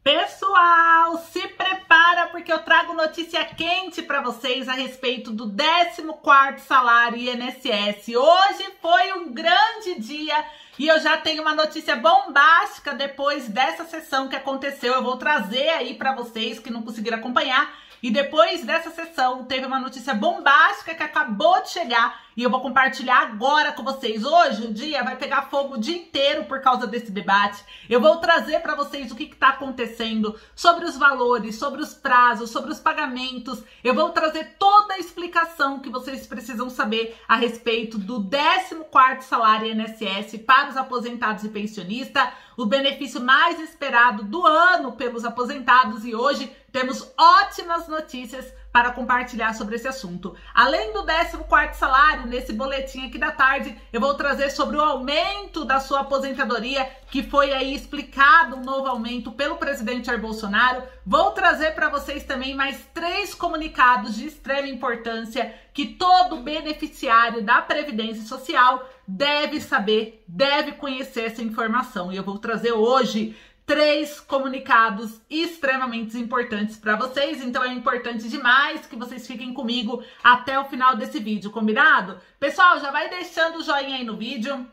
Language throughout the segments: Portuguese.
Pessoal, se prepara porque eu trago notícia quente para vocês a respeito do 14º salário INSS. Hoje foi um grande dia e eu já tenho uma notícia bombástica depois dessa sessão que aconteceu. Eu vou trazer aí para vocês que não conseguiram acompanhar. E depois dessa sessão, teve uma notícia bombástica que acabou de chegar e eu vou compartilhar agora com vocês. Hoje o dia vai pegar fogo o dia inteiro por causa desse debate. Eu vou trazer para vocês o que está acontecendo, sobre os valores, sobre os prazos, sobre os pagamentos. Eu vou trazer toda a explicação que vocês precisam saber a respeito do 14º salário INSS para os aposentados e pensionistas, o benefício mais esperado do ano pelos aposentados, e hoje temos ótimas notícias para compartilhar sobre esse assunto. Além do 14º salário, nesse boletim aqui da tarde, eu vou trazer sobre o aumento da sua aposentadoria, que foi aí explicado um novo aumento pelo presidente Jair Bolsonaro. Vou trazer para vocês também mais 3 comunicados de extrema importância que todo beneficiário da Previdência Social deve saber, deve conhecer essa informação. E eu vou trazer hoje 3 comunicados extremamente importantes para vocês, então é importante demais que vocês fiquem comigo até o final desse vídeo, combinado? Pessoal, já vai deixando o joinha aí no vídeo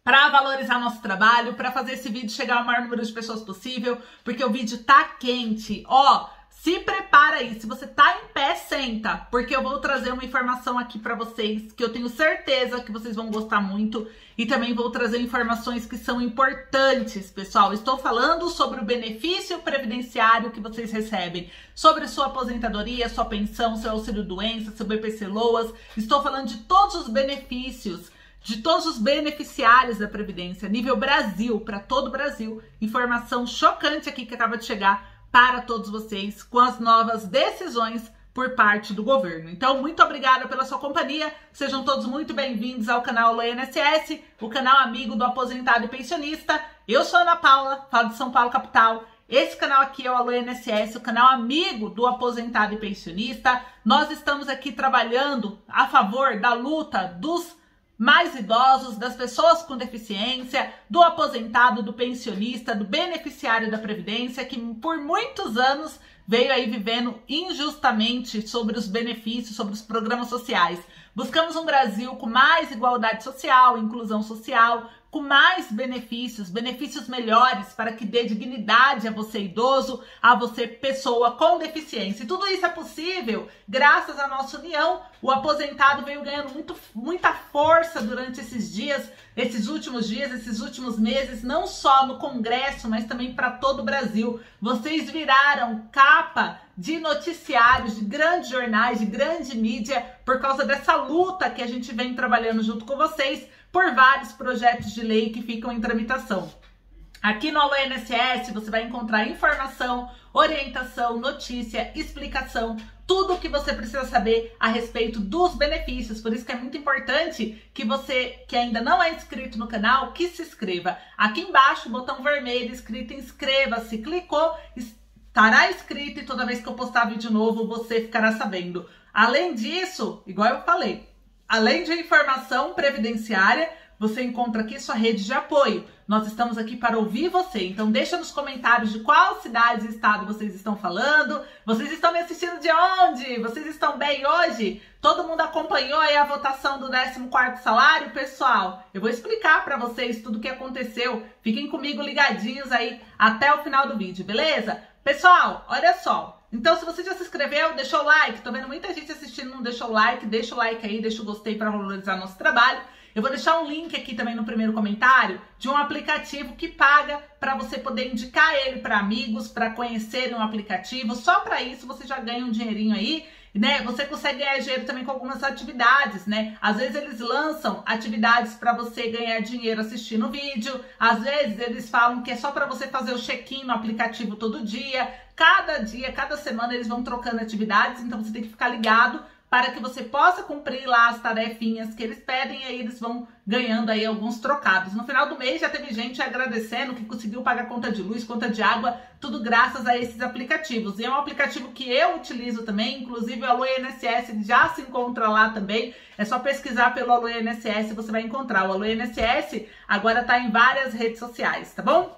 para valorizar nosso trabalho, para fazer esse vídeo chegar ao maior número de pessoas possível, porque o vídeo tá quente, ó. Se prepara aí, se você tá em pé, senta, porque eu vou trazer uma informação aqui para vocês que eu tenho certeza que vocês vão gostar muito, e também vou trazer informações que são importantes, pessoal. Estou falando sobre o benefício previdenciário que vocês recebem, sobre sua aposentadoria, sua pensão, seu auxílio-doença, seu BPC-Loas. Estou falando de todos os benefícios, de todos os beneficiários da Previdência, nível Brasil, para todo o Brasil. Informação chocante aqui que acaba de chegar para todos vocês com as novas decisões por parte do governo. Então, muito obrigada pela sua companhia. Sejam todos muito bem-vindos ao canal Alô INSS, o canal amigo do aposentado e pensionista. Eu sou Ana Paula, falo de São Paulo, capital. Esse canal aqui é o Alô INSS, o canal amigo do aposentado e pensionista. Nós estamos aqui trabalhando a favor da luta dos mais idosos, das pessoas com deficiência, do aposentado, do pensionista, do beneficiário da Previdência, que por muitos anos veio aí vivendo injustamente sobre os benefícios, sobre os programas sociais. Buscamos um Brasil com mais igualdade social, inclusão social, com mais benefícios, benefícios melhores para que dê dignidade a você idoso, a você pessoa com deficiência. E tudo isso é possível graças à nossa união. O aposentado veio ganhando muita força durante esses dias, esses últimos dias, esses últimos meses, não só no Congresso, mas também para todo o Brasil. Vocês viraram capa de noticiários, de grandes jornais, de grande mídia, por causa dessa luta que a gente vem trabalhando junto com vocês por vários projetos de lei que ficam em tramitação. Aqui no Alô INSS você vai encontrar informação, orientação, notícia, explicação, tudo o que você precisa saber a respeito dos benefícios. Por isso que é muito importante que você que ainda não é inscrito no canal, que se inscreva. Aqui embaixo, o botão vermelho escrito inscreva-se, clicou, estará inscrito e toda vez que eu postar vídeo novo você ficará sabendo. Além disso, igual eu falei, além de informação previdenciária, você encontra aqui sua rede de apoio. Nós estamos aqui para ouvir você, então deixa nos comentários de qual cidade e estado vocês estão falando. Vocês estão me assistindo de onde? Vocês estão bem hoje? Todo mundo acompanhou aí a votação do 14º salário? Pessoal, eu vou explicar para vocês tudo o que aconteceu. Fiquem comigo ligadinhos aí até o final do vídeo, beleza? Pessoal, olha só. Então, se você já se inscreveu, deixou o like. Tô vendo muita gente assistindo, não deixou o like. Deixa o like aí, deixa o gostei para valorizar nosso trabalho. Eu vou deixar um link aqui também no primeiro comentário de um aplicativo que paga para você poder indicar ele para amigos, para conhecerem o aplicativo. Só para isso você já ganha um dinheirinho aí, né? Você consegue ganhar dinheiro também com algumas atividades, né? Às vezes eles lançam atividades para você ganhar dinheiro assistindo o vídeo. Às vezes eles falam que é só para você fazer o check-in no aplicativo todo dia. Cada dia, cada semana eles vão trocando atividades, então você tem que ficar ligado para que você possa cumprir lá as tarefinhas que eles pedem, e aí eles vão ganhando aí alguns trocados. No final do mês já teve gente agradecendo que conseguiu pagar conta de luz, conta de água, tudo graças a esses aplicativos. E é um aplicativo que eu utilizo também, inclusive o Alô INSS já se encontra lá também. É só pesquisar pelo Alô INSS, você vai encontrar. O Alô INSS agora está em várias redes sociais, tá bom?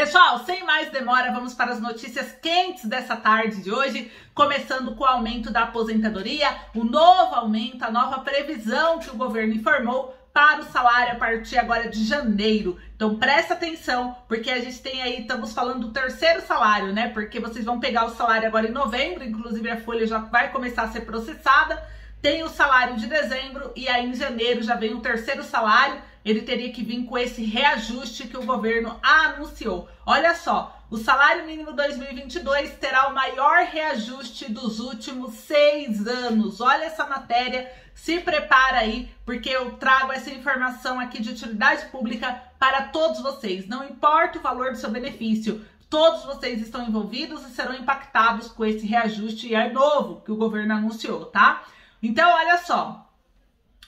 Pessoal, sem mais demora, vamos para as notícias quentes dessa tarde de hoje, começando com o aumento da aposentadoria, o novo aumento, a nova previsão que o governo informou para o salário a partir agora de janeiro. Então presta atenção, porque a gente tem aí, estamos falando do terceiro salário, né? Porque vocês vão pegar o salário agora em novembro, inclusive a folha já vai começar a ser processada, tem o salário de dezembro e aí em janeiro já vem o terceiro salário. Ele teria que vir com esse reajuste que o governo anunciou. Olha só, o salário mínimo 2022 terá o maior reajuste dos últimos 6 anos. Olha essa matéria, se prepara aí, porque eu trago essa informação aqui de utilidade pública para todos vocês. Não importa o valor do seu benefício, todos vocês estão envolvidos e serão impactados com esse reajuste novo que o governo anunciou, tá? Então, olha só.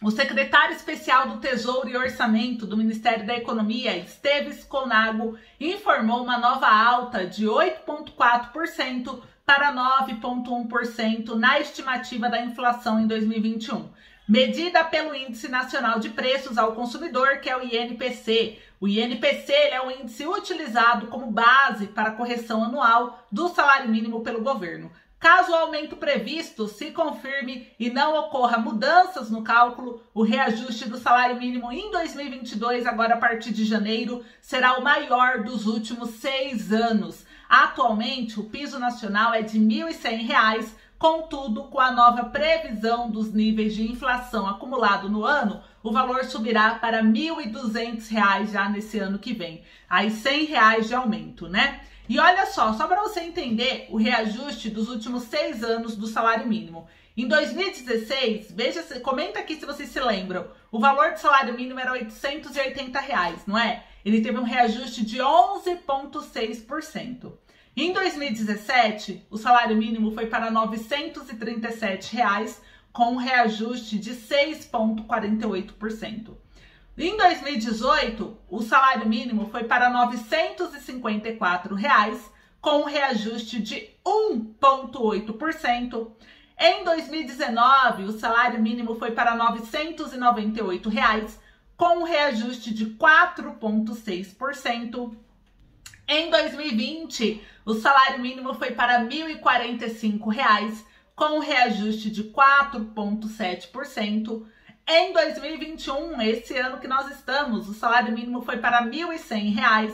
O secretário especial do Tesouro e Orçamento do Ministério da Economia, Esteves Conago, informou uma nova alta de 8,4% para 9,1% na estimativa da inflação em 2021, medida pelo Índice Nacional de Preços ao Consumidor, que é o INPC. O INPC é o índice utilizado como base para a correção anual do salário mínimo pelo governo. Caso o aumento previsto se confirme e não ocorra mudanças no cálculo, o reajuste do salário mínimo em 2022, agora a partir de janeiro, será o maior dos últimos 6 anos. Atualmente, o piso nacional é de R$ 1.100, contudo, com a nova previsão dos níveis de inflação acumulado no ano, o valor subirá para R$ 1.200 já nesse ano que vem. Aí R$ 100 de aumento, né? E olha só para você entender o reajuste dos últimos 6 anos do salário mínimo. Em 2016, veja, comenta aqui se vocês se lembram, o valor do salário mínimo era R$ 880, não é? Ele teve um reajuste de 11,6%. Em 2017, o salário mínimo foi para R$ 937, com um reajuste de 6,48%. Em 2018, o salário mínimo foi para R$ 954, com um reajuste de 1,8%. Em 2019, o salário mínimo foi para R$ 998, com um reajuste de 4,6%. Em 2020, o salário mínimo foi para R$ 1.045, com um reajuste de 4,7%. Em 2021, esse ano que nós estamos, o salário mínimo foi para R$ 1.100,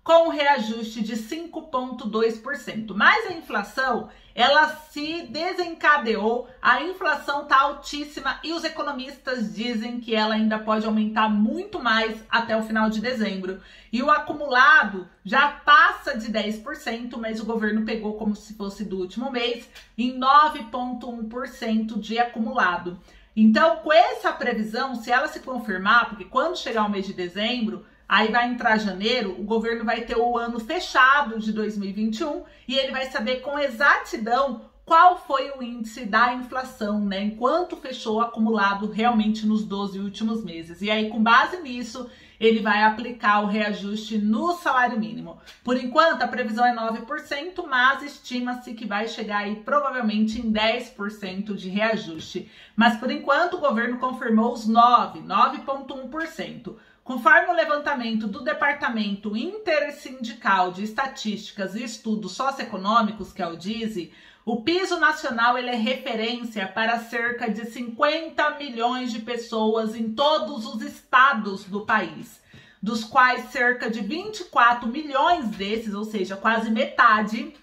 com um reajuste de 5,2%. Mas a inflação, ela se desencadeou, a inflação está altíssima e os economistas dizem que ela ainda pode aumentar muito mais até o final de dezembro. E o acumulado já passa de 10%, mas o governo pegou como se fosse do último mês, em 9,1% de acumulado. Então, com essa previsão, se ela se confirmar, porque quando chegar o mês de dezembro, aí vai entrar janeiro, o governo vai ter o ano fechado de 2021 e ele vai saber com exatidão qual foi o índice da inflação, né? Enquanto fechou acumulado realmente nos 12 últimos meses. E aí, com base nisso, ele vai aplicar o reajuste no salário mínimo. Por enquanto, a previsão é 9%, mas estima-se que vai chegar aí provavelmente em 10% de reajuste. Mas por enquanto, o governo confirmou os 9,1%. Conforme o levantamento do Departamento Intersindical de Estatísticas e Estudos Socioeconômicos, que é o DISE, o piso nacional ele é referência para cerca de 50 milhões de pessoas em todos os estados do país, dos quais cerca de 24 milhões desses, ou seja, quase metade,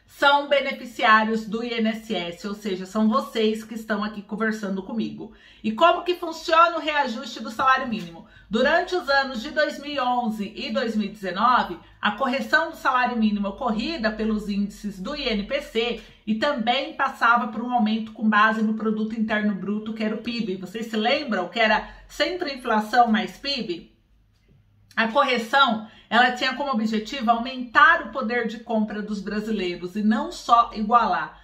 são beneficiários do INSS, ou seja, são vocês que estão aqui conversando comigo. E como que funciona o reajuste do salário mínimo? Durante os anos de 2011 e 2019, a correção do salário mínimo ocorrida pelos índices do INPC e também passava por um aumento com base no Produto Interno Bruto, que era o PIB. Vocês se lembram que era sempre inflação mais PIB? A correção, ela tinha como objetivo aumentar o poder de compra dos brasileiros e não só igualar.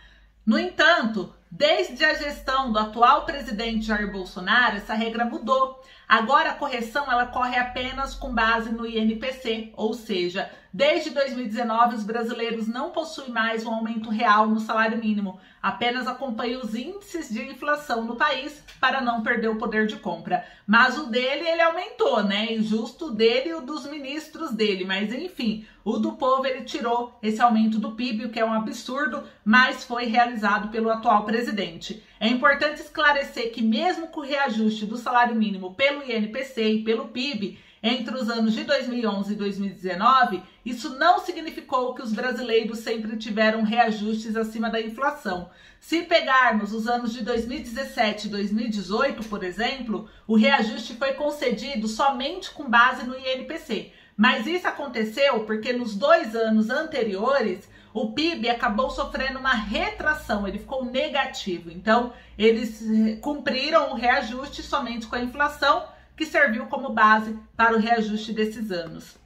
No entanto, desde a gestão do atual presidente Jair Bolsonaro, essa regra mudou. Agora a correção ela corre apenas com base no INPC, ou seja, desde 2019 os brasileiros não possuem mais um aumento real no salário mínimo, apenas acompanham os índices de inflação no país para não perder o poder de compra. Mas o dele ele aumentou, né? E justo o dele e o dos ministros dele, mas enfim, o do povo ele tirou esse aumento do PIB, o que é um absurdo, mas foi realizado pelo atual presidente. É importante esclarecer que mesmo com o reajuste do salário mínimo pelo INPC e pelo PIB, entre os anos de 2011 e 2019, isso não significou que os brasileiros sempre tiveram reajustes acima da inflação. Se pegarmos os anos de 2017 e 2018, por exemplo, o reajuste foi concedido somente com base no INPC. Mas isso aconteceu porque nos 2 anos anteriores, o PIB acabou sofrendo uma retração, ele ficou negativo. Então, eles cumpriram o reajuste somente com a inflação, que serviu como base para o reajuste desses anos.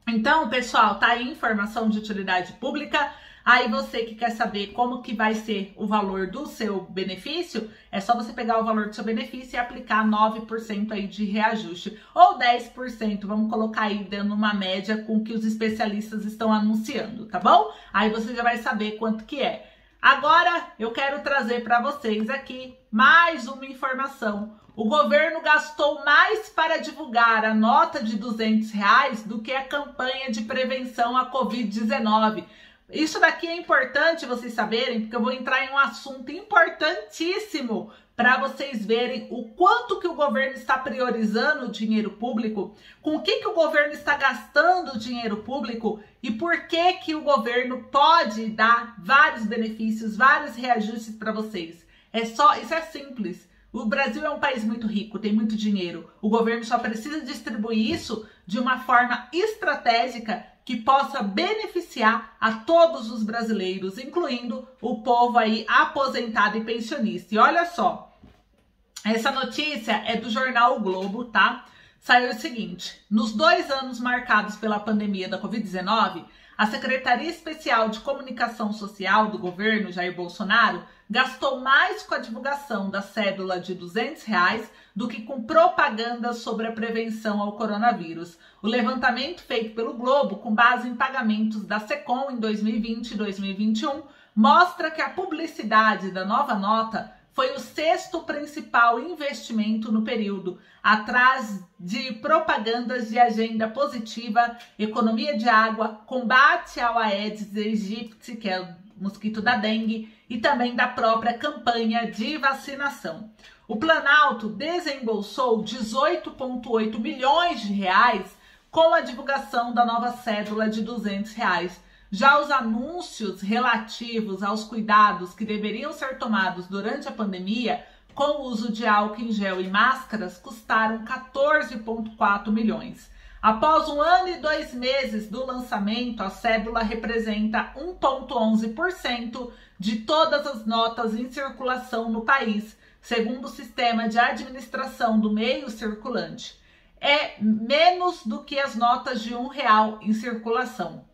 Então, pessoal, tá aí informação de utilidade pública. Aí você que quer saber como que vai ser o valor do seu benefício, é só você pegar o valor do seu benefício e aplicar 9% aí de reajuste, ou 10%, vamos colocar aí dando uma média com o que os especialistas estão anunciando, tá bom? Aí você já vai saber quanto que é. Agora, eu quero trazer para vocês aqui mais uma informação. O governo gastou mais para divulgar a nota de R$200 do que a campanha de prevenção à Covid-19. Isso daqui é importante vocês saberem, porque eu vou entrar em um assunto importantíssimo para vocês verem o quanto que o governo está priorizando o dinheiro público, com o que o governo está gastando o dinheiro público e por que o governo pode dar vários benefícios, vários reajustes para vocês. Isso é simples. O Brasil é um país muito rico, tem muito dinheiro. O governo só precisa distribuir isso de uma forma estratégica que possa beneficiar a todos os brasileiros, incluindo o povo aí aposentado e pensionista. E olha só, essa notícia é do jornal O Globo, tá? Saiu o seguinte: nos 2 anos marcados pela pandemia da Covid-19, a Secretaria Especial de Comunicação Social do governo Jair Bolsonaro gastou mais com a divulgação da cédula de R$200 do que com propaganda sobre a prevenção ao coronavírus. O levantamento feito pelo Globo, com base em pagamentos da Secom em 2020 e 2021, mostra que a publicidade da nova nota foi o 6º principal investimento no período, atrás de propagandas de agenda positiva, economia de água, combate ao Aedes aegypti, que é o mosquito da dengue, e também da própria campanha de vacinação. O Planalto desembolsou R$18,8 milhões com a divulgação da nova cédula de R$200. Já os anúncios relativos aos cuidados que deveriam ser tomados durante a pandemia, com o uso de álcool em gel e máscaras, custaram R$14,4 milhões. Após 1 ano e 2 meses do lançamento, a cédula representa 1,11% de todas as notas em circulação no país, segundo o Sistema de Administração do Meio Circulante. É menos do que as notas de R$1 em circulação.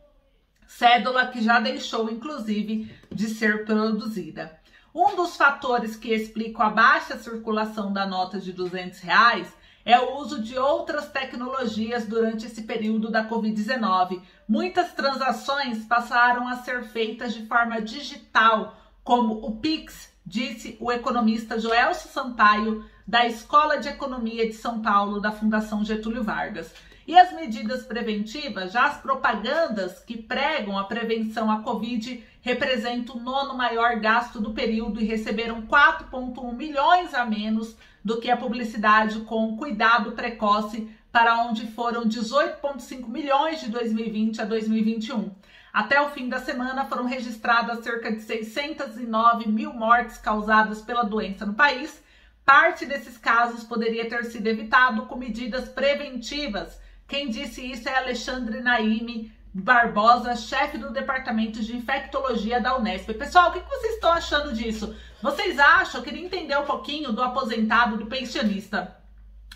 Cédula que já deixou, inclusive, de ser produzida. Um dos fatores que explicam a baixa circulação da nota de R$200 é o uso de outras tecnologias durante esse período da Covid-19. Muitas transações passaram a ser feitas de forma digital, como o Pix, disse o economista Joelcio Sampaio, da Escola de Economia de São Paulo, da Fundação Getúlio Vargas. E as medidas preventivas, já as propagandas que pregam a prevenção à Covid, representam o 9º maior gasto do período e receberam 4,1 milhões a menos do que a publicidade com cuidado precoce, para onde foram 18,5 milhões de 2020 a 2021. Até o fim da semana foram registradas cerca de 609 mil mortes causadas pela doença no país. Parte desses casos poderia ter sido evitado com medidas preventivas. Quem disse isso é Alexandre Naime Barbosa, chefe do Departamento de Infectologia da Unesp. Pessoal, o que vocês estão achando disso? Vocês acham, eu queria entender um pouquinho do aposentado, do pensionista.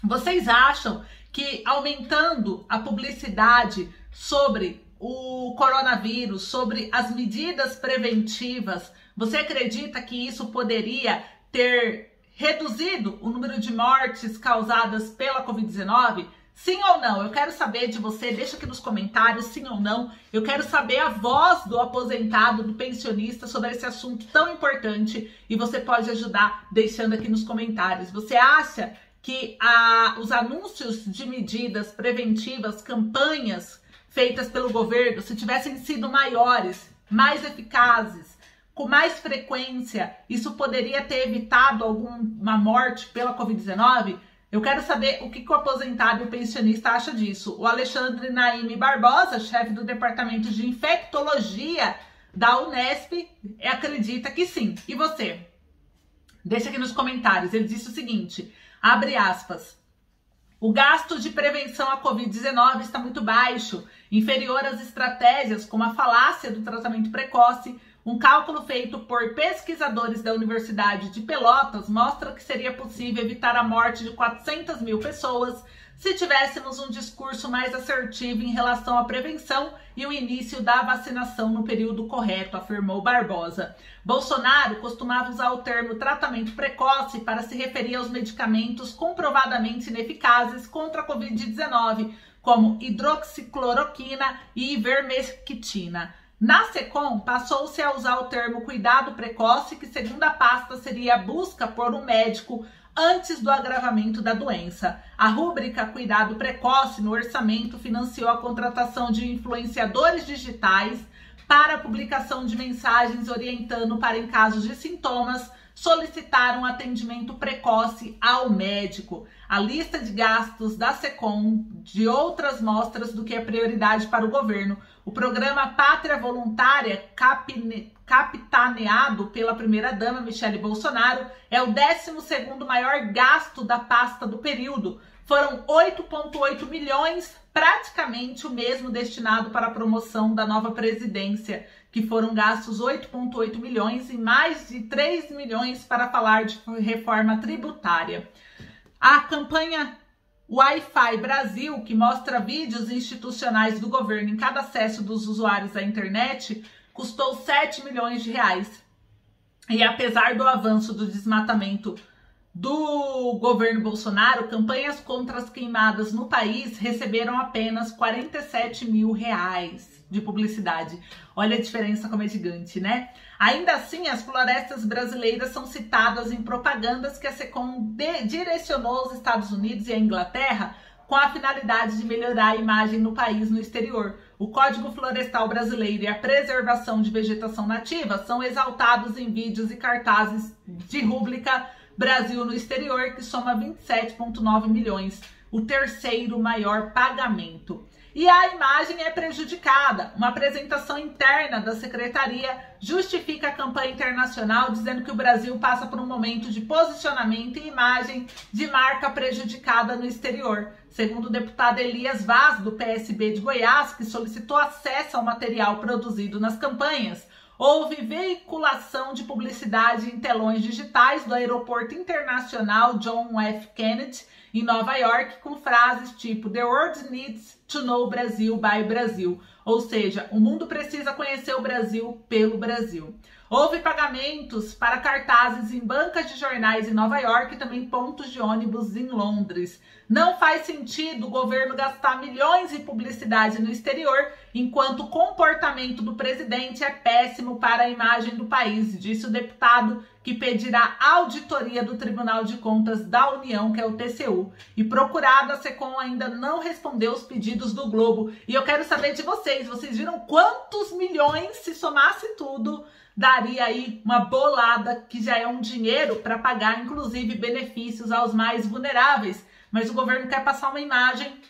Vocês acham que aumentando a publicidade sobre o coronavírus, sobre as medidas preventivas, você acredita que isso poderia ter reduzido o número de mortes causadas pela Covid-19? Sim ou não? Eu quero saber de você, deixa aqui nos comentários, sim ou não. Eu quero saber a voz do aposentado, do pensionista sobre esse assunto tão importante e você pode ajudar deixando aqui nos comentários. Você acha que os anúncios de medidas preventivas, campanhas feitas pelo governo, se tivessem sido maiores, mais eficazes, com mais frequência, isso poderia ter evitado alguma morte pela Covid-19? Eu quero saber o que o aposentado e o pensionista acha disso. O Alexandre Naime Barbosa, chefe do Departamento de Infectologia da Unesp, acredita que sim. E você? Deixa aqui nos comentários. Ele disse o seguinte, abre aspas, o gasto de prevenção à Covid-19 está muito baixo, inferior às estratégias como a falácia do tratamento precoce. Um cálculo feito por pesquisadores da Universidade de Pelotas mostra que seria possível evitar a morte de 400 mil pessoas se tivéssemos um discurso mais assertivo em relação à prevenção e o início da vacinação no período correto, afirmou Barbosa. Bolsonaro costumava usar o termo tratamento precoce para se referir aos medicamentos comprovadamente ineficazes contra a Covid-19, como hidroxicloroquina e ivermectina. Na SECOM, passou-se a usar o termo cuidado precoce, que segundo a pasta seria a busca por um médico antes do agravamento da doença. A rúbrica Cuidado Precoce no orçamento financiou a contratação de influenciadores digitais para a publicação de mensagens orientando para, em casos de sintomas, solicitar um atendimento precoce ao médico. A lista de gastos da SECOM de outras mostras do que é prioridade para o governo. O programa Pátria Voluntária, capitaneado pela primeira-dama Michele Bolsonaro, é o 12º maior gasto da pasta do período. Foram 8,8 milhões, praticamente o mesmo destinado para a promoção da nova presidência, que foram gastos 8,8 milhões e mais de 3 milhões para falar de reforma tributária. A campanha Wi-Fi Brasil, que mostra vídeos institucionais do governo em cada acesso dos usuários à internet, custou 7 milhões de reais. E apesar do avanço do desmatamento do governo Bolsonaro, campanhas contra as queimadas no país receberam apenas 47 mil reais de publicidade. Olha a diferença como é gigante, né? Ainda assim, as florestas brasileiras são citadas em propagandas que a SECOM direcionou aos Estados Unidos e à Inglaterra com a finalidade de melhorar a imagem no país no exterior. O Código Florestal Brasileiro e a preservação de vegetação nativa são exaltados em vídeos e cartazes de rúbrica Brasil no exterior, que soma 27,9 milhões, o terceiro maior pagamento. E a imagem é prejudicada. Uma apresentação interna da secretaria justifica a campanha internacional, dizendo que o Brasil passa por um momento de posicionamento e imagem de marca prejudicada no exterior. Segundo o deputado Elias Vaz, do PSB de Goiás, que solicitou acesso ao material produzido nas campanhas, houve veiculação de publicidade em telões digitais do Aeroporto Internacional John F. Kennedy, em Nova York, com frases tipo "The world needs to know Brazil by Brazil", ou seja, o mundo precisa conhecer o Brasil pelo Brasil. Houve pagamentos para cartazes em bancas de jornais em Nova York e também pontos de ônibus em Londres. Não faz sentido o governo gastar milhões em publicidade no exterior, enquanto o comportamento do presidente é péssimo para a imagem do país, disse o deputado, que pedirá auditoria do Tribunal de Contas da União, que é o TCU. E procurado, a SECOM ainda não respondeu os pedidos do Globo. E eu quero saber de vocês, vocês viram quantos milhões, se somasse tudo, daria aí uma bolada, que já é um dinheiro para pagar, inclusive, benefícios aos mais vulneráveis. Mas o governo quer passar uma imagem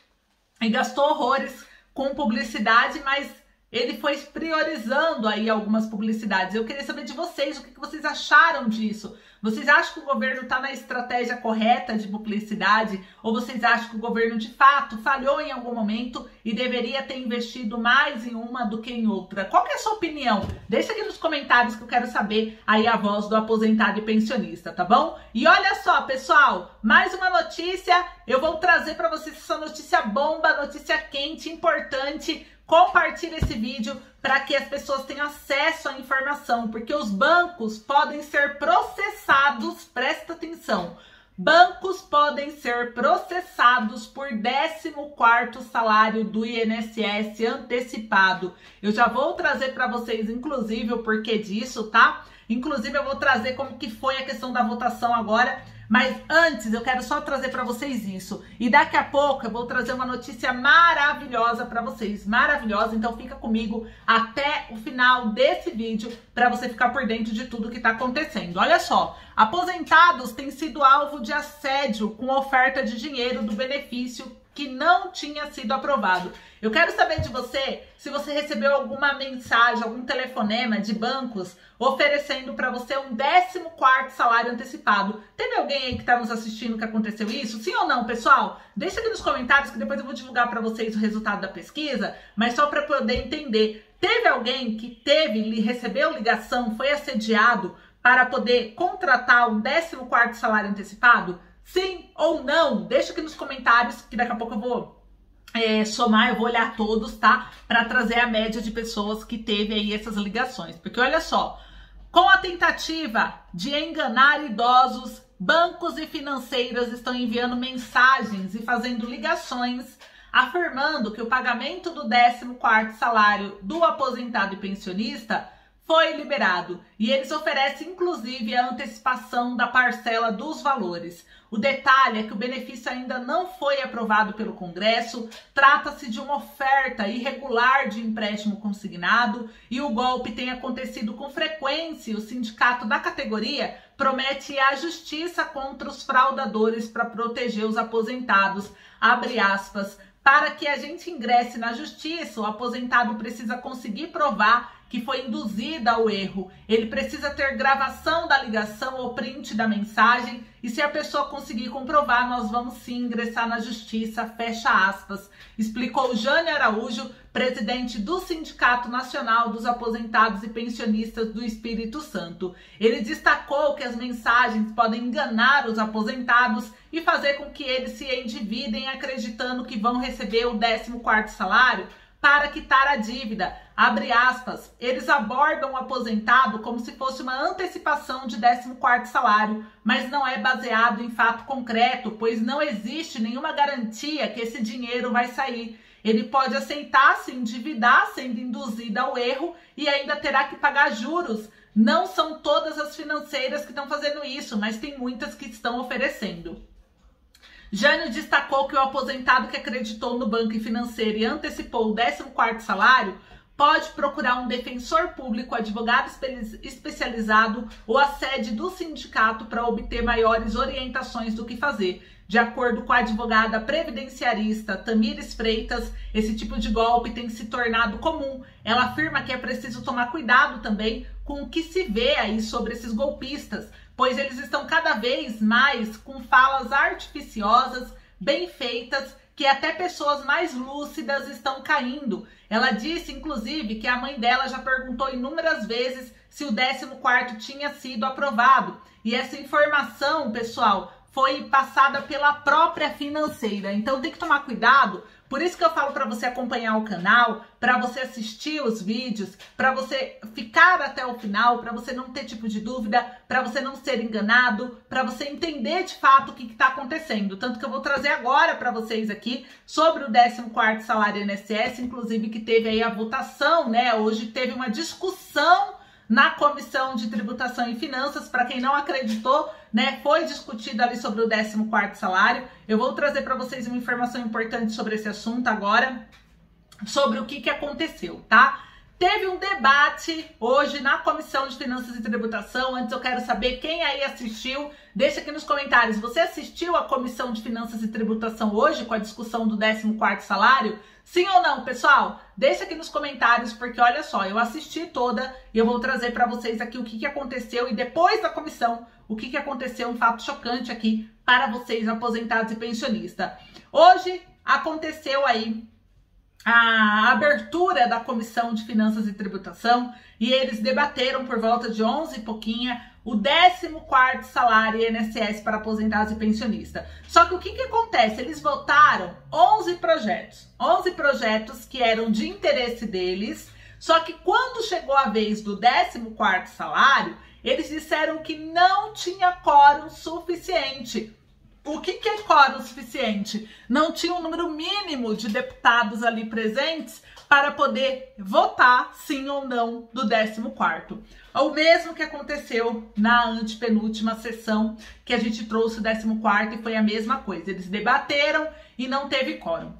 e gastou horrores com publicidade, mas ele foi priorizando aí algumas publicidades. Eu queria saber de vocês, o que vocês acharam disso? Vocês acham que o governo está na estratégia correta de publicidade? Ou vocês acham que o governo, de fato, falhou em algum momento e deveria ter investido mais em uma do que em outra? Qual que é a sua opinião? Deixa aqui nos comentários que eu quero saber aí a voz do aposentado e pensionista, tá bom? E olha só, pessoal, mais uma notícia. Eu vou trazer para vocês essa notícia bomba, notícia quente, importante. Compartilhe esse vídeo para que as pessoas tenham acesso à informação, porque os bancos podem ser processados processados, presta atenção, bancos podem ser processados por 14º salário do INSS antecipado. Eu já vou trazer para vocês, inclusive, o porquê disso, tá? Inclusive, eu vou trazer como que foi a questão da votação agora. Mas antes, eu quero só trazer para vocês isso. E daqui a pouco eu vou trazer uma notícia maravilhosa para vocês. Maravilhosa, então fica comigo até o final desse vídeo para você ficar por dentro de tudo que está acontecendo. Olha só, aposentados têm sido alvo de assédio com oferta de dinheiro do benefício que não tinha sido aprovado. Eu quero saber de você se você recebeu alguma mensagem, algum telefonema de bancos oferecendo para você um 14º salário antecipado. Teve alguém aí que está nos assistindo que aconteceu isso? Sim ou não, pessoal? Deixa aqui nos comentários que depois eu vou divulgar para vocês o resultado da pesquisa, mas só para poder entender. Teve alguém que recebeu ligação, foi assediado para poder contratar um 14º salário antecipado? Sim ou não? Deixa aqui nos comentários que daqui a pouco eu vou somar, eu vou olhar todos, tá? Para trazer a média de pessoas que teve aí essas ligações. Porque olha só, com a tentativa de enganar idosos, bancos e financeiras estão enviando mensagens e fazendo ligações afirmando que o pagamento do 14º salário do aposentado e pensionista foi liberado e eles oferecem inclusive a antecipação da parcela dos valores. O detalhe é que o benefício ainda não foi aprovado pelo Congresso, trata-se de uma oferta irregular de empréstimo consignado e o golpe tem acontecido com frequência. O sindicato da categoria promete ir à justiça contra os fraudadores para proteger os aposentados, abre aspas. Para que a gente ingresse na justiça, o aposentado precisa conseguir provar que foi induzida ao erro. Ele precisa ter gravação da ligação ou print da mensagem e se a pessoa conseguir comprovar, nós vamos sim ingressar na justiça, fecha aspas, explicou Jânio Araújo, presidente do Sindicato Nacional dos Aposentados e Pensionistas do Espírito Santo. Ele destacou que as mensagens podem enganar os aposentados e fazer com que eles se endividem acreditando que vão receber o 14º salário para quitar a dívida. Abre aspas, eles abordam o aposentado como se fosse uma antecipação de 14º salário, mas não é baseado em fato concreto, pois não existe nenhuma garantia que esse dinheiro vai sair. Ele pode aceitar se endividar, sendo induzido ao erro e ainda terá que pagar juros. Não são todas as financeiras que estão fazendo isso, mas tem muitas que estão oferecendo. Jânio destacou que o aposentado que acreditou no banco e financeiro e antecipou o 14º salário pode procurar um defensor público, advogado especializado ou a sede do sindicato para obter maiores orientações do que fazer. De acordo com a advogada previdenciarista Tamires Freitas, esse tipo de golpe tem se tornado comum. Ela afirma que é preciso tomar cuidado também com o que se vê aí sobre esses golpistas, pois eles estão cada vez mais com falas artificiosas, bem feitas, que até pessoas mais lúcidas estão caindo. Ela disse, inclusive, que a mãe dela já perguntou inúmeras vezes se o 14º tinha sido aprovado. E essa informação, pessoal, foi passada pela própria financeira. Então tem que tomar cuidado. Por isso que eu falo para você acompanhar o canal, para você assistir os vídeos, para você ficar até o final, para você não ter tipo de dúvida, para você não ser enganado, para você entender de fato o que está acontecendo. Tanto que eu vou trazer agora para vocês aqui sobre o 14º salário INSS, inclusive que teve aí a votação, né? Hoje teve uma discussão na Comissão de Tributação e Finanças. Para quem não acreditou, né, foi discutido ali sobre o 14º salário. Eu vou trazer para vocês uma informação importante sobre esse assunto agora, sobre o que aconteceu, tá? Teve um debate hoje na Comissão de Finanças e Tributação. Antes eu quero saber quem aí assistiu. Deixa aqui nos comentários. Você assistiu a Comissão de Finanças e Tributação hoje com a discussão do 14º salário? Sim ou não, pessoal? Deixa aqui nos comentários, porque olha só, eu assisti toda e eu vou trazer para vocês aqui o que aconteceu e depois da comissão, o que aconteceu, um fato chocante aqui para vocês, aposentados e pensionistas. Hoje aconteceu aí a abertura da Comissão de Finanças e Tributação e eles debateram por volta de 11 e pouquinha o 14º salário INSS para aposentados e pensionistas. Só que o que acontece? Eles votaram 11 projetos que eram de interesse deles, só que quando chegou a vez do 14º salário, eles disseram que não tinha quórum suficiente. O que é quórum suficiente? Não tinha um número mínimo de deputados ali presentes para poder votar sim ou não do 14º. O mesmo que aconteceu na antepenúltima sessão, que a gente trouxe o 14º e foi a mesma coisa. Eles debateram e não teve quórum.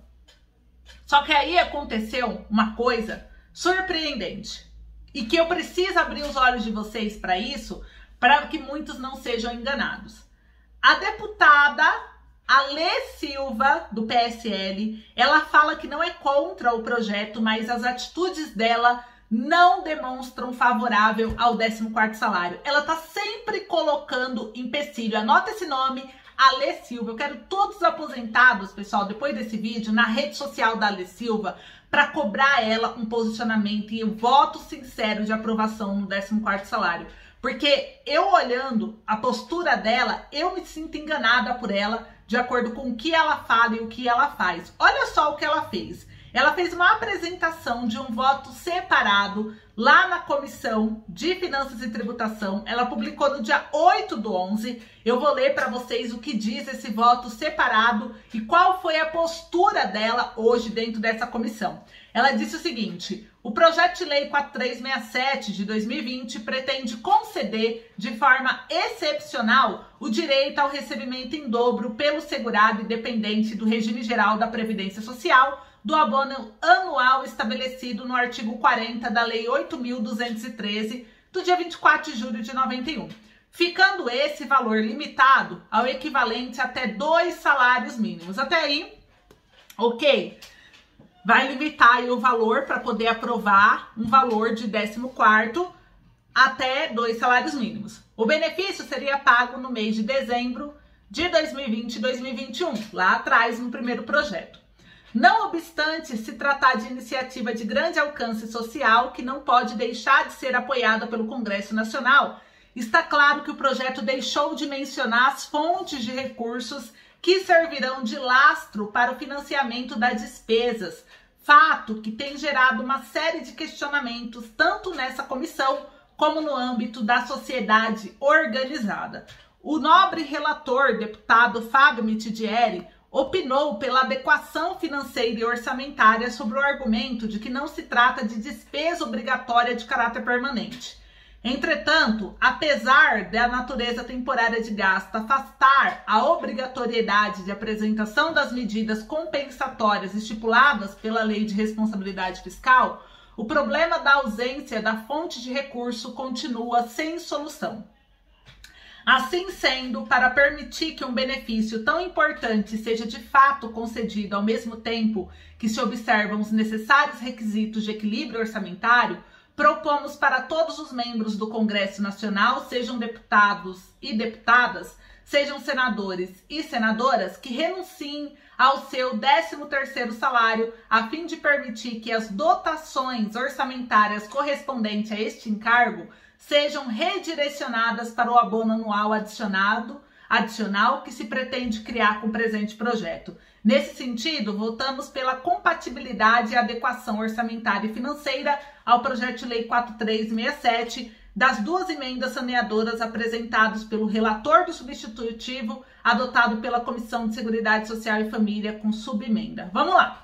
Só que aí aconteceu uma coisa surpreendente e que eu preciso abrir os olhos de vocês para isso, para que muitos não sejam enganados. A deputada Alê Silva, do PSL, ela fala que não é contra o projeto, mas as atitudes dela não demonstram favorável ao 14º salário. Ela tá sempre colocando empecilho. Anota esse nome, Alê Silva. Eu quero todos os aposentados, pessoal, depois desse vídeo, na rede social da Alê Silva, para cobrar ela um posicionamento e um voto sincero de aprovação no 14º salário. Porque eu olhando a postura dela, eu me sinto enganada por ela, de acordo com o que ela fala e o que ela faz. Olha só o que ela fez. Ela fez uma apresentação de um voto separado lá na Comissão de Finanças e Tributação. Ela publicou no dia 8/11. Eu vou ler para vocês o que diz esse voto separado e qual foi a postura dela hoje dentro dessa comissão. Ela disse o seguinte: o projeto de lei 4367 de 2020 pretende conceder de forma excepcional o direito ao recebimento em dobro pelo segurado independente do regime geral da Previdência Social do abono anual estabelecido no artigo 40 da Lei 8.213, do dia 24 de julho de 91, ficando esse valor limitado ao equivalente a até 2 salários mínimos. Até aí, ok. Vai limitar aí o valor para poder aprovar um valor de 14º até 2 salários mínimos. O benefício seria pago no mês de dezembro de 2020 e 2021, lá atrás no primeiro projeto. Não obstante se tratar de iniciativa de grande alcance social que não pode deixar de ser apoiada pelo Congresso Nacional, está claro que o projeto deixou de mencionar as fontes de recursos que servirão de lastro para o financiamento das despesas, fato que tem gerado uma série de questionamentos tanto nessa comissão como no âmbito da sociedade organizada. O nobre relator, deputado Fábio Mitidieri, opinou pela adequação financeira e orçamentária sobre o argumento de que não se trata de despesa obrigatória de caráter permanente. Entretanto, apesar da natureza temporária de gasto afastar a obrigatoriedade de apresentação das medidas compensatórias estipuladas pela Lei de Responsabilidade Fiscal, o problema da ausência da fonte de recurso continua sem solução. Assim sendo, para permitir que um benefício tão importante seja de fato concedido ao mesmo tempo que se observam os necessários requisitos de equilíbrio orçamentário, propomos para todos os membros do Congresso Nacional, sejam deputados e deputadas, sejam senadores e senadoras, que renunciem ao seu 13º salário, a fim de permitir que as dotações orçamentárias correspondentes a este encargo sejam redirecionadas para o abono anual adicional que se pretende criar com o presente projeto. Nesse sentido, votamos pela compatibilidade e adequação orçamentária e financeira ao projeto de lei 4367 das 2 emendas saneadoras apresentadas pelo relator do substitutivo, adotado pela Comissão de Seguridade Social e Família com subemenda. Vamos lá!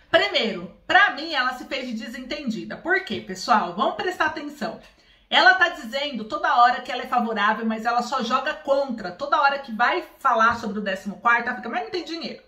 Primeiro, para mim, ela se fez de desentendida. Por quê, pessoal? Vamos prestar atenção. Ela tá dizendo toda hora que ela é favorável, mas ela só joga contra. Toda hora que vai falar sobre o 14º, ela fica, mas não tem dinheiro.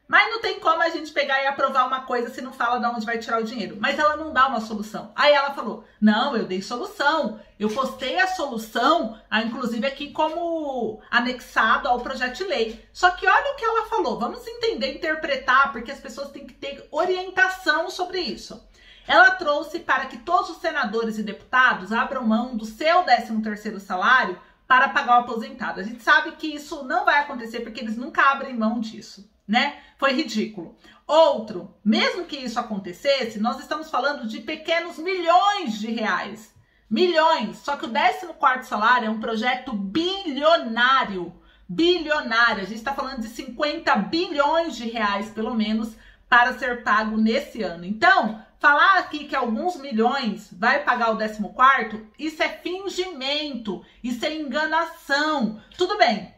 Mas não tem como a gente pegar e aprovar uma coisa se não fala de onde vai tirar o dinheiro. Mas ela não dá uma solução. Aí ela falou, não, eu dei solução. Eu postei a solução, inclusive aqui como anexado ao projeto de lei. Só que olha o que ela falou. Vamos entender, interpretar, porque as pessoas têm que ter orientação sobre isso. Ela trouxe para que todos os senadores e deputados abram mão do seu 13º salário para pagar o aposentado. A gente sabe que isso não vai acontecer porque eles nunca abrem mão disso, né? Foi ridículo. Outro, mesmo que isso acontecesse, nós estamos falando de pequenos milhões de reais. Milhões. Só que o 14º salário é um projeto bilionário. Bilionário. A gente está falando de 50 bilhões de reais, pelo menos, para ser pago nesse ano. Então, falar aqui que alguns milhões vai pagar o 14º, isso é fingimento, isso é enganação. Tudo bem,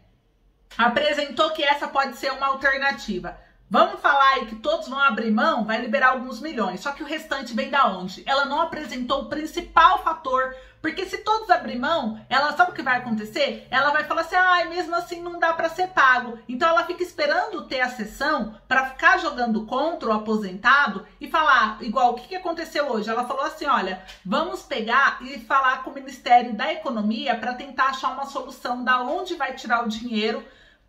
apresentou que essa pode ser uma alternativa. Vamos falar aí que todos vão abrir mão, vai liberar alguns milhões. Só que o restante vem da onde? Ela não apresentou o principal fator. Porque se todos abrir mão, ela sabe o que vai acontecer? Ela vai falar assim, mesmo assim não dá para ser pago. Então ela fica esperando ter a sessão para ficar jogando contra o aposentado e falar, igual, o que aconteceu hoje? Ela falou assim, olha, vamos pegar e falar com o Ministério da Economia para tentar achar uma solução da onde vai tirar o dinheiro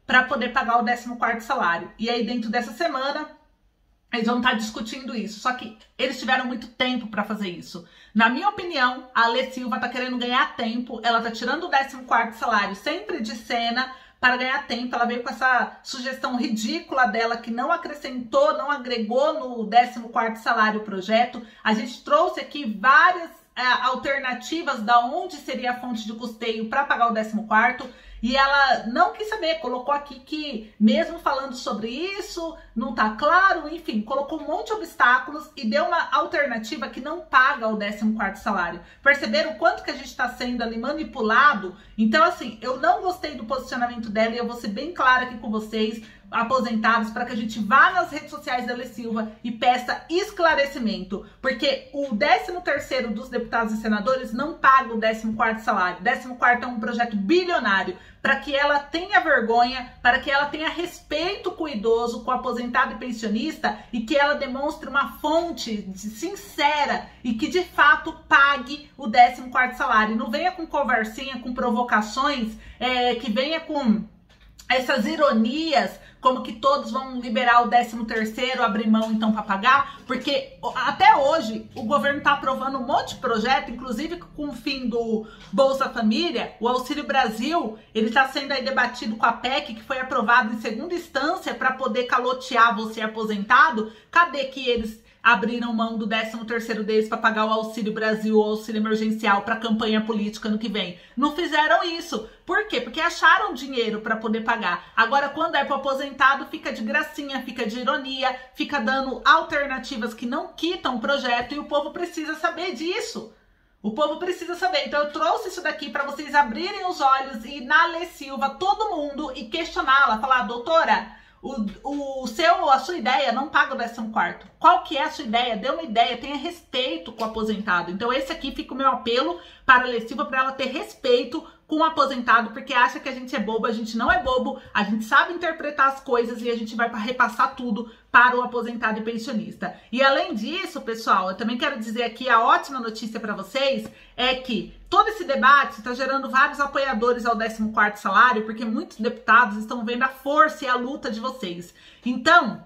para poder pagar o 14º salário. E aí dentro dessa semana eles vão estar discutindo isso. Só que eles tiveram muito tempo para fazer isso. Na minha opinião, a Ale Silva tá querendo ganhar tempo. Ela tá tirando o 14º salário sempre de cena para ganhar tempo. Ela veio com essa sugestão ridícula dela que não acrescentou, não agregou no 14º salário o projeto. A gente trouxe aqui várias alternativas da onde seria a fonte de custeio para pagar o 14º. E ela não quis saber, colocou aqui que mesmo falando sobre isso, não tá claro, enfim, colocou um monte de obstáculos e deu uma alternativa que não paga o 14º salário. Perceberam o quanto que a gente tá sendo ali manipulado? Então, assim, eu não gostei do posicionamento dela e eu vou ser bem clara aqui com vocês, aposentados, para que a gente vá nas redes sociais da Ale Silva e peça esclarecimento, porque o 13º dos deputados e senadores não paga o 14º salário. O 14º é um projeto bilionário, para que ela tenha vergonha, para que ela tenha respeito com o idoso, com o aposentado e pensionista, e que ela demonstre uma fonte sincera e que de fato pague o 14º salário. Não venha com conversinha, com provocações, que venha com essas ironias, como que todos vão liberar o 13º, abrir mão então para pagar, porque até hoje o governo está aprovando um monte de projeto, inclusive com o fim do Bolsa Família, o Auxílio Brasil, ele está sendo aí debatido com a PEC, que foi aprovado em segunda instância para poder calotear você aposentado. Cadê que eles abriram mão do 13º deles para pagar o Auxílio Brasil, o auxílio emergencial para a campanha política no que vem? Não fizeram isso. Por quê? Porque acharam dinheiro para poder pagar. Agora, quando é para o aposentado, fica de gracinha, fica de ironia, fica dando alternativas que não quitam o projeto e o povo precisa saber disso. O povo precisa saber. Então eu trouxe isso daqui para vocês abrirem os olhos e ir na Ale Silva, todo mundo, e questioná-la, falar, doutora, a sua ideia não paga o 14º. Qual que é a sua ideia? Dê uma ideia, tenha respeito com o aposentado. Então esse aqui fica o meu apelo para a Ale Silva, para ela ter respeito com o aposentado, porque acha que a gente é bobo. A gente não é bobo, a gente sabe interpretar as coisas e a gente vai repassar tudo para o aposentado e pensionista. E além disso, pessoal, eu também quero dizer aqui a ótima notícia para vocês, é que todo esse debate está gerando vários apoiadores ao 14º salário, porque muitos deputados estão vendo a força e a luta de vocês. Então,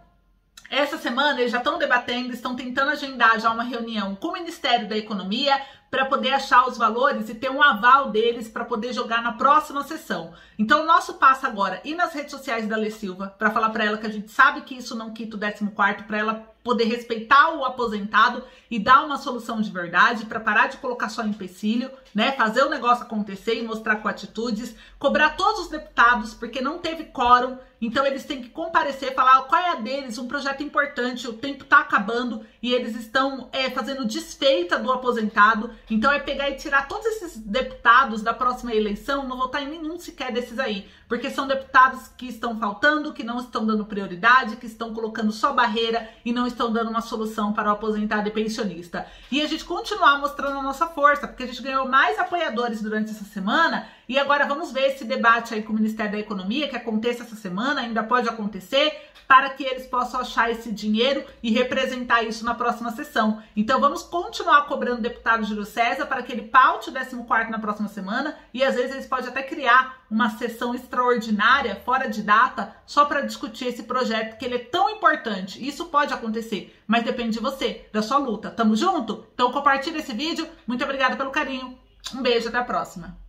essa semana eles já estão debatendo, estão tentando agendar já uma reunião com o Ministério da Economia para poder achar os valores e ter um aval deles para poder jogar na próxima sessão. Então o nosso passo agora é ir nas redes sociais da Ale Silva para falar para ela que a gente sabe que isso não quita o 14º, para ela poder respeitar o aposentado e dar uma solução de verdade, para parar de colocar só empecilho, né? Fazer o negócio acontecer e mostrar com atitudes, cobrar todos os deputados, porque não teve quórum, então eles têm que comparecer, falar qual é a deles, um projeto importante, o tempo tá acabando e eles estão fazendo desfeita do aposentado. Então é pegar e tirar todos esses deputados da próxima eleição, não votar em nenhum sequer desses aí, porque são deputados que estão faltando, que não estão dando prioridade, que estão colocando só barreira e não estão dando uma solução para o aposentado e pensionista. E a gente continuar mostrando a nossa força, porque a gente ganhou mais apoiadores durante essa semana e agora vamos ver esse debate aí com o Ministério da Economia, que aconteça essa semana, ainda pode acontecer, para que eles possam achar esse dinheiro e representar isso na próxima sessão. Então vamos continuar cobrando o deputado Júlio César para que ele paute o 14º na próxima semana e às vezes eles podem até criar uma sessão extraordinária, fora de data, só para discutir esse projeto, que ele é tão importante. Isso pode acontecer, mas depende de você, da sua luta. Tamo junto? Então compartilha esse vídeo. Muito obrigada pelo carinho. Um beijo, até a próxima.